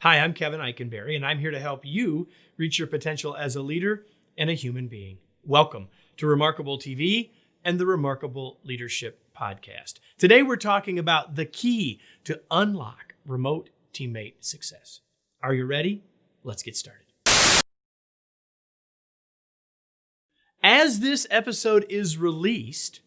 Hi, I'm Kevin Eikenberry, and I'm here to help you reach your potential as a leader and a human being. Welcome to Remarkable TV and the Remarkable Leadership Podcast. Today, we're talking about the key to unlock remote teammate success. Are you ready? Let's get started. As this episode is released,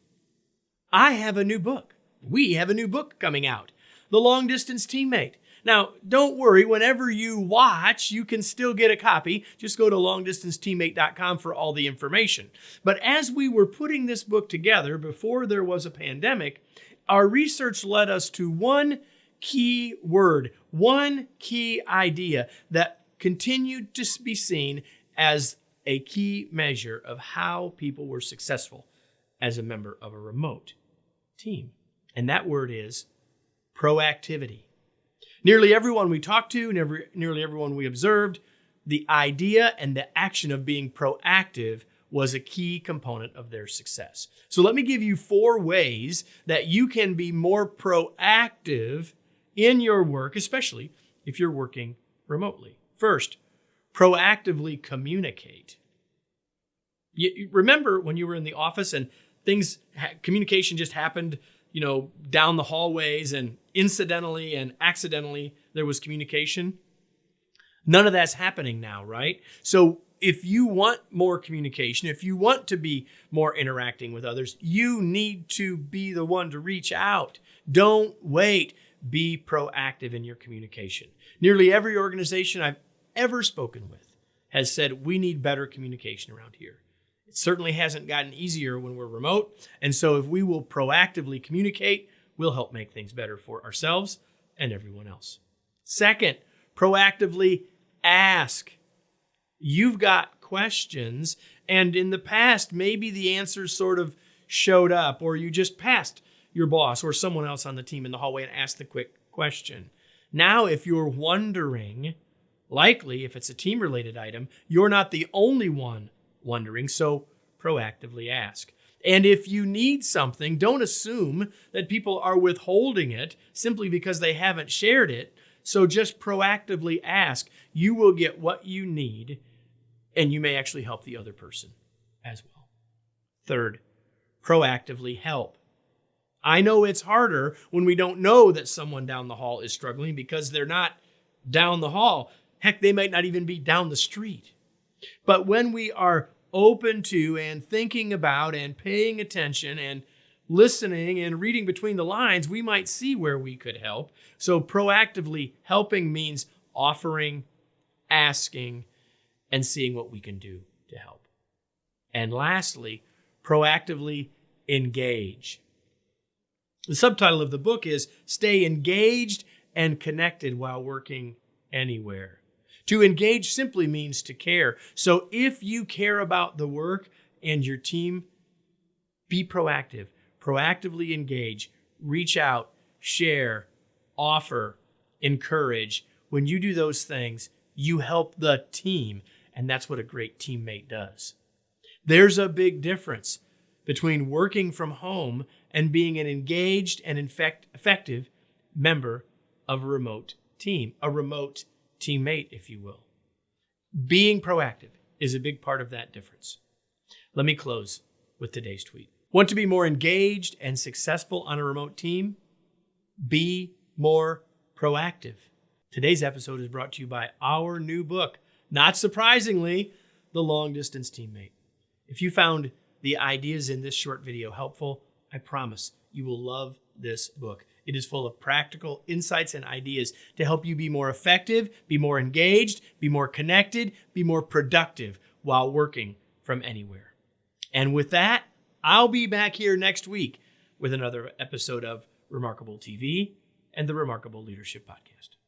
I have a new book. We have a new book coming out, The Long Distance Teammate. Now, don't worry, whenever you watch, you can still get a copy. Just go to longdistanceteammate.com for all the information. But as we were putting this book together before there was a pandemic, our research led us to one key word, one key idea that continued to be seen as a key measure of how people were successful as a member of a remote team. And that word is proactivity. Nearly everyone we talked to, nearly everyone we observed, the idea and the action of being proactive was a key component of their success. So let me give you 4 ways that you can be more proactive in your work, especially if you're working remotely. First, proactively communicate. You remember when you were in the office and communication just happened, down the hallways, and incidentally and accidentally there was communication? None of that's happening now, right? So if you want more communication, if you want to be more interacting with others, you need to be the one to reach out. Don't wait. Be proactive in your communication. Nearly every organization I've ever spoken with has said we need better communication around here. It certainly hasn't gotten easier when we're remote. And so if we will proactively communicate, we'll help make things better for ourselves and everyone else. Second, proactively ask. You've got questions, and in the past, maybe the answers sort of showed up, or you just passed your boss or someone else on the team in the hallway and asked the quick question. Now, if you're wondering, likely if it's a team-related item, you're not the only one wondering, so proactively ask. And if you need something, don't assume that people are withholding it simply because they haven't shared it. So just proactively ask. You will get what you need, and you may actually help the other person as well. Third, proactively help. I know it's harder when we don't know that someone down the hall is struggling because they're not down the hall. Heck, they might not even be down the street. But when we are open to and thinking about and paying attention and listening and reading between the lines, we might see where we could help. So proactively helping means offering, asking, and seeing what we can do to help. And lastly, proactively engage. The subtitle of the book is Stay Engaged and Connected While Working Anywhere. To engage simply means to care. So if you care about the work and your team, be proactive. Proactively engage. Reach out, share, offer, encourage. When you do those things, you help the team, and that's what a great teammate does. There's a big difference between working from home and being an engaged and effective member of a remote team, a remote teammate, if you will. Being proactive is a big part of that difference. Let me close with today's tweet. Want to be more engaged and successful on a remote team? Be more proactive. Today's episode is brought to you by our new book, not surprisingly, The Long Distance Teammate. If you found the ideas in this short video helpful, I promise you will love this book. It is full of practical insights and ideas to help you be more effective, be more engaged, be more connected, be more productive while working from anywhere. And with that, I'll be back here next week with another episode of Remarkable TV and the Remarkable Leadership Podcast.